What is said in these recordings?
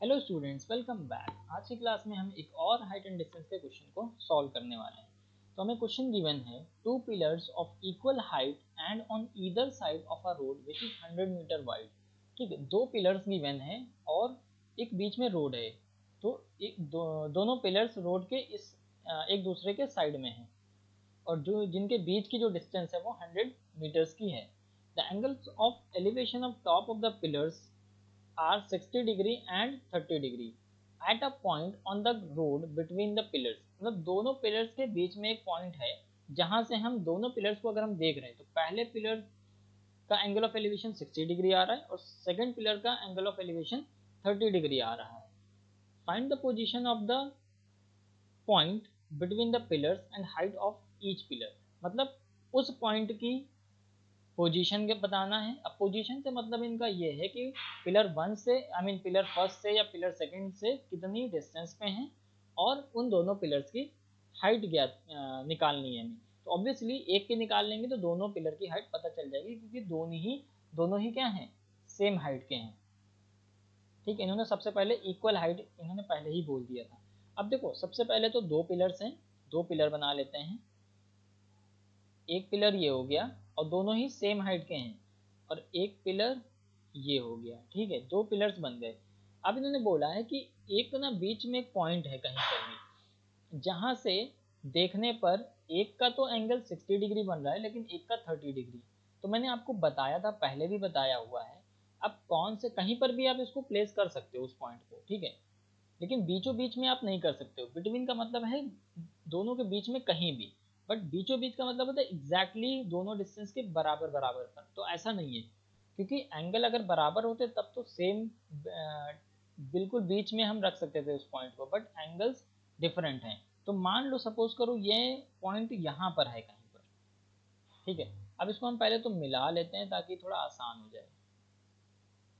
Hello students, welcome back. आज की class में हम एक और हाइट एंड डिस्टेंस के क्वेश्चन को सॉल्व करने वाले हैं। तो हमें क्वेश्चन गिवन है two pillars of equal height and on either side of a road which is 100 metre wide. ठीक है, दो पिलर्स गिवन है और एक बीच में रोड है। तो दोनों पिलर्स रोड के इस एक दूसरे के साइड में है और जो जिनके बीच की जो डिस्टेंस है वो 100 मीटर्स की है। The angles of elevation of top of the pillars are 60 degree and 30 degree at a point on the road between the pillars। मतलब दोनों पिलर्स के बीच में एक पॉइंट है जहां से हम दोनों पिलर्स को अगर हम देख रहे हैं तो पहले पिलर का एंगल ऑफ एलिवेशन 60 डिग्री आ रहा है और सेकंड पिलर का एंगल ऑफ एलिवेशन 30 डिग्री आ रहा है। Find the position of the point between the pillars and height of each pillar. मतलब उस पॉइंट की पोजीशन के बताना है। अब पोजीशन से मतलब इनका ये है कि पिलर वन से पिलर फर्स्ट से या पिलर सेकंड से कितनी डिस्टेंस पे हैं और उन दोनों पिलर्स की हाइट ज्ञात निकालनी है हमें। तो ऑब्वियसली एक की निकाल लेंगे तो दोनों पिलर की हाइट पता चल जाएगी क्योंकि दोनों ही क्या हैं, सेम हाइट के हैं। ठीक है, इन्होंने सबसे पहले इक्वल हाइट इन्होंने पहले ही बोल दिया था। अब देखो, सबसे पहले तो दो पिलर्स हैं, दो पिलर बना लेते हैं। एक पिलर ये हो गया और दोनों ही सेम हाइट के हैं और एक पिलर ये हो गया। ठीक है, दो पिलर्स बन गए। अब इन्होंने बोला है कि एक ना बीच में एक पॉइंट है कहीं पर भी जहां से देखने पर एक का तो एंगल 60 डिग्री बन रहा है लेकिन एक का 30 डिग्री। तो मैंने आपको बताया था, पहले भी बताया हुआ है। अब कौन से कहीं पर भी आप इसको प्लेस कर सकते हो उस पॉइंट को, ठीक है, लेकिन बीचों बीच में आप नहीं कर सकते हो। बिटवीन का मतलब है दोनों के बीच में कहीं भी, बट बीचों बीच का मतलब होता है एग्जैक्टली दोनों डिस्टेंस के बराबर बराबर पर। तो ऐसा नहीं है, क्योंकि एंगल अगर बराबर होते तब तो सेम बिल्कुल बीच में हम रख सकते थे उस पॉइंट को, बट एंगल्स डिफरेंट हैं। तो मान लो, सपोज करो ये पॉइंट यहाँ पर है कहीं पर। ठीक है, अब इसको हम पहले तो मिला लेते हैं ताकि थोड़ा आसान हो जाए।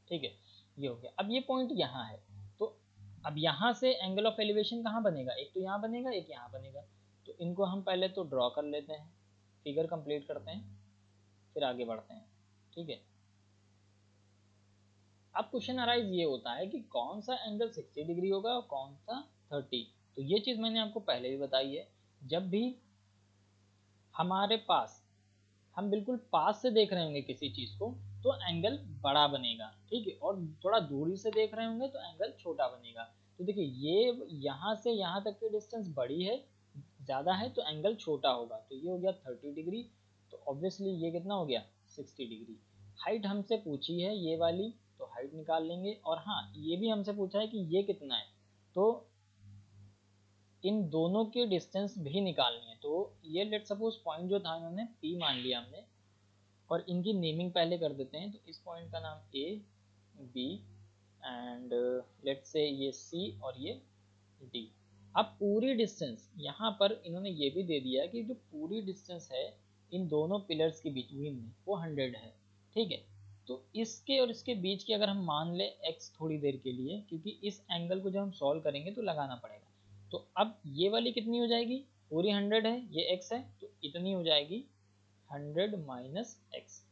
ठीक है, ये हो गया। अब ये पॉइंट यहाँ है तो अब यहाँ से एंगल ऑफ एलिवेशन कहाँ बनेगा, एक तो यहाँ बनेगा एक यहाँ बनेगा। तो इनको हम पहले तो ड्रॉ कर लेते हैं, फिगर कंप्लीट करते हैं, फिर आगे बढ़ते हैं। ठीक है, अब क्वेश्चन अराइज ये होता है कि कौन सा एंगल 60 डिग्री होगा और कौन सा 30। तो ये चीज़ मैंने आपको पहले भी बताई है। जब भी हमारे पास हम बिल्कुल पास से देख रहे होंगे किसी चीज़ को तो एंगल बड़ा बनेगा। ठीक है, और थोड़ा दूरी से देख रहे होंगे तो एंगल छोटा बनेगा। तो देखिए, ये यहाँ से यहाँ तक की डिस्टेंस बड़ी है, ज़्यादा है, तो एंगल छोटा होगा। तो ये हो गया 30 डिग्री। तो ऑब्वियसली ये कितना हो गया, 60 डिग्री। हाइट हमसे पूछी है ये वाली, तो हाइट निकाल लेंगे। और हाँ, ये भी हमसे पूछा है कि ये कितना है, तो इन दोनों की डिस्टेंस भी निकालनी है। तो ये लेट सपोज पॉइंट जो था इन्होंने P मान लिया हमने, और इनकी नेमिंग पहले कर देते हैं। तो इस पॉइंट का नाम A, B and let's say ये C और ये D। अब पूरी डिस्टेंस यहाँ पर इन्होंने ये भी दे दिया कि जो पूरी डिस्टेंस है इन दोनों पिलर्स के बिटवीन में वो 100 है। ठीक है, तो इसके और इसके बीच की अगर हम मान ले x थोड़ी देर के लिए, क्योंकि इस एंगल को जब हम सॉल्व करेंगे तो लगाना पड़ेगा। तो अब ये वाली कितनी हो जाएगी, पूरी 100 है, ये x है, तो इतनी हो जाएगी 100 माइनस एक्स।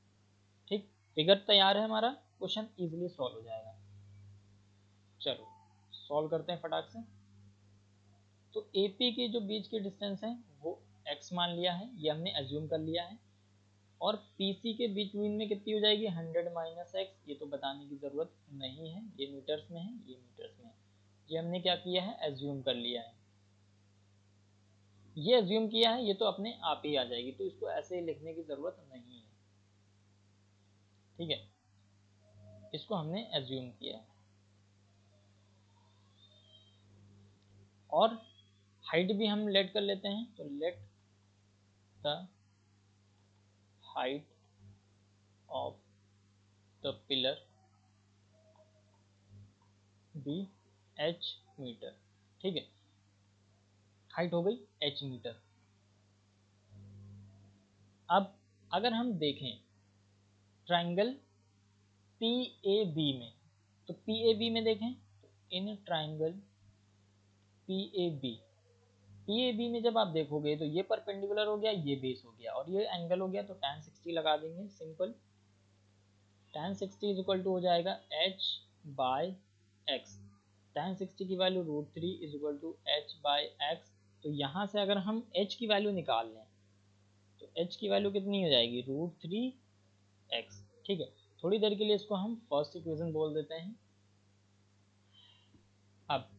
ठीक, फिगर तैयार है, हमारा क्वेश्चन इजीली सॉल्व हो जाएगा। चलो सॉल्व करते हैं फटाक से। तो AP के जो बीच की डिस्टेंस है वो x मान लिया है, ये हमने एज्यूम कर लिया है। और PC के बिटवीन में कितनी हो जाएगी, 100 माइनस एक्स। ये तो बताने की ज़रूरत नहीं है, ये मीटर्स में है, ये मीटर्स में है। ये हमने क्या किया है, एज्यूम कर लिया है। ये एज्यूम किया है, ये तो अपने आप ही आ जाएगी, तो इसको ऐसे लिखने की ज़रूरत नहीं है। ठीक है, इसको हमने एज्यूम किया है। और हाइट भी हम लेट कर लेते हैं। तो let the height of the pillar be h metre. ठीक है, हाइट हो गई h मीटर। अब अगर हम देखें ट्राइंगल PAB में, तो PAB में देखें तो इन ट्राइंगल PAB में जब आप देखोगे तो ये परपेंडिकुलर हो गया, ये बेस हो गया और ये एंगल हो गया। तो tan 60 लगा देंगे, simple. tan 60 is equal to हो जाएगा h बाय x। tan 60 की value √3 is equal to h by x. तो यहाँ से अगर हम h की वैल्यू निकाल लें तो h की वैल्यू कितनी हो जाएगी √3x। ठीक है, थोड़ी देर के लिए इसको हम फर्स्ट इक्वेशन बोल देते हैं। अब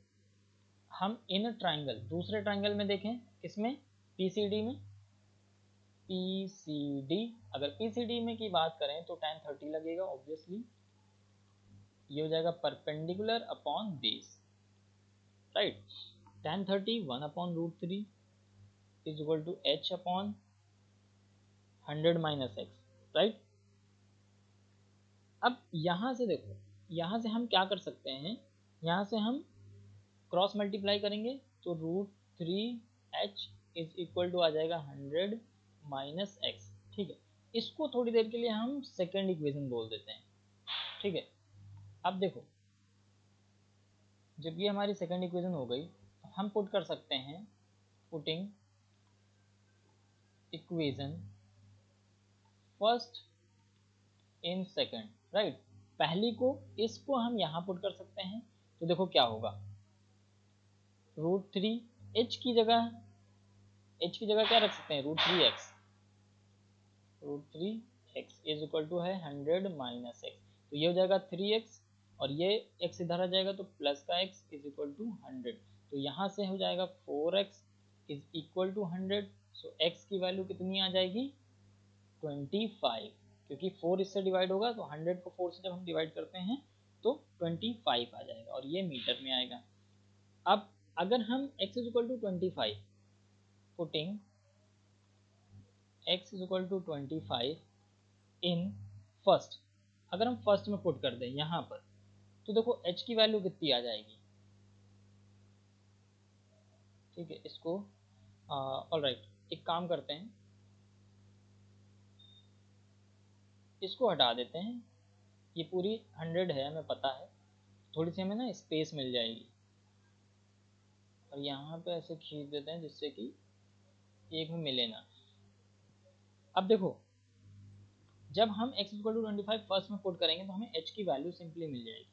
हम इन ट्राइंगल दूसरे ट्राइंगल में देखें, किसमें, PCD में। PCD, अगर PCD में की बात करें तो tan 30 लगेगा ऑब्वियसली, ये हो जाएगा perpendicular upon base, right. tan 30 1 upon √3 is equal to h upon 100 minus x, right. अब यहाँ से देखो, यहाँ से हम क्या कर सकते हैं, यहाँ से हम क्रॉस मल्टीप्लाई करेंगे तो √3h इज इक्वल टू आ जाएगा 100 माइनस एक्स। ठीक है, इसको थोड़ी देर के लिए हम सेकेंड इक्वेशन बोल देते हैं। ठीक है, अब देखो, जब ये हमारी सेकेंड इक्वेशन हो गई तो हम पुट कर सकते हैं, putting equation first in second, right. पहली को, इसको हम यहाँ पुट कर सकते हैं तो देखो क्या होगा, √3 h की जगह क्या रख सकते हैं, √3x इज इक्वल टू है 100 माइनस एक्स। तो ये हो जाएगा 3x और ये x इधर आ जाएगा तो प्लस का x इज इक्वल टू 100। तो यहाँ से हो जाएगा 4x is equal to 100। So x की वैल्यू कितनी आ जाएगी 25, क्योंकि 4 इससे डिवाइड होगा तो 100 को 4 से जब हम डिवाइड करते हैं तो 25 आ जाएगा और ये मीटर में आएगा। अब अगर हम x is equal to 25 putting x is equal to 25 in first, अगर हम फर्स्ट में पुट कर दें यहाँ पर तो देखो h की वैल्यू कितनी आ जाएगी। ठीक है, इसको ऑलराइट, एक काम करते हैं, इसको हटा देते हैं, ये पूरी 100 है हमें पता है, थोड़ी सी हमें ना स्पेस मिल जाएगी और यहाँ पे ऐसे खींच देते हैं जिससे कि एक में मिले ना। अब देखो, जब हम x इक्वल टू 25 फर्स्ट में पुट करेंगे तो हमें h की वैल्यू सिंपली मिल जाएगी।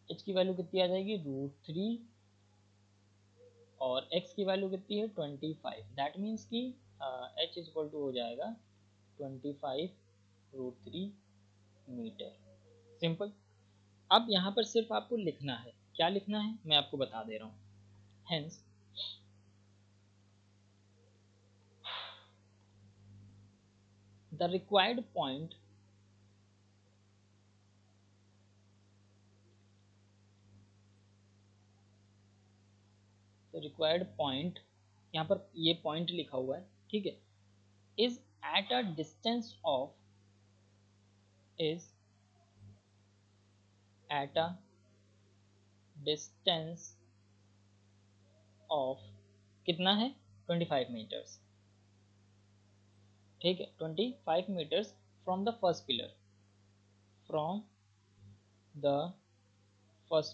h की वैल्यू कितनी आ जाएगी √3 और x की वैल्यू कितनी है 25। दैट मीन्स कि h इज इक्वल टू हो जाएगा 25√3 मीटर। सिंपल। अब यहाँ पर सिर्फ आपको लिखना है, क्या लिखना है मैं आपको बता दे रहा हूँ। हेंस द रिक्वायर्ड पॉइंट यहाँ पर ये पॉइंट लिखा हुआ है, ठीक है, is at a distance of कितना है 25 मीटर्स। ठीक है, 25 metres from the first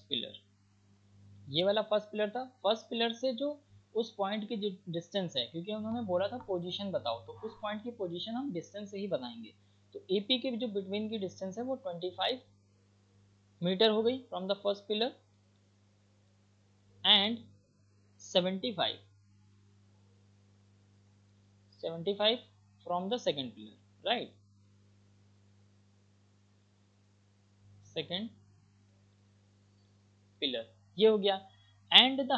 pillar, ये वाला फर्स्ट पिलर था। फर्स्ट पिलर से जो उस पॉइंट की डिस्टेंस है, क्योंकि उन्होंने बोला था पोजीशन बताओ, तो उस पॉइंट की पोजीशन हम डिस्टेंस से ही बताएंगे। तो एपी के जो बिटवीन की डिस्टेंस है वो 25 मीटर हो गई from the first pillar and 75 from the second pillar, right, second pillar, ये हो गया। And the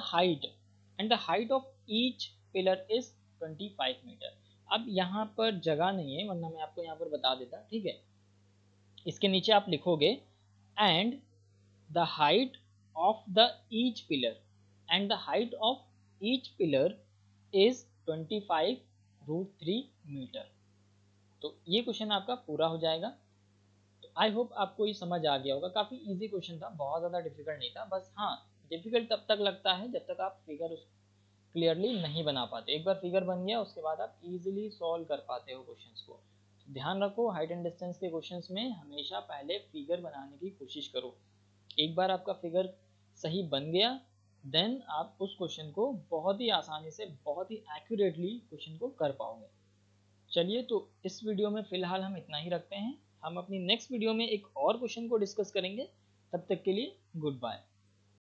height of each pillar is 25 metre. अब यहाँ पर जगह नहीं है वरना मैं आपको यहाँ पर बता देता, ठीक है। इसके नीचे आप लिखोगे and the height of the each pillar is 25√3 metre. तो ये क्वेश्चन आपका पूरा हो जाएगा। तो आई होप आपको ये समझ आ गया होगा। काफ़ी इजी क्वेश्चन था, बहुत ज़्यादा डिफिकल्ट नहीं था। बस हाँ, डिफिकल्ट तब तक लगता है जब तक आप फिगर क्लियरली नहीं बना पाते। एक बार फिगर बन गया उसके बाद आप इजीली सॉल्व कर पाते हो क्वेश्चंस को। ध्यान रखो, हाइट एंड डिस्टेंस के क्वेश्चंस में हमेशा पहले फिगर बनाने की कोशिश करो। एक बार आपका फिगर सही बन गया देन आप उस क्वेश्चन को बहुत ही आसानी से, बहुत ही एक्यूरेटली क्वेश्चन को कर पाओगे। चलिए, तो इस वीडियो में फिलहाल हम इतना ही रखते हैं। हम अपनी नेक्स्ट वीडियो में एक और क्वेश्चन को डिस्कस करेंगे। तब तक के लिए गुड बाय।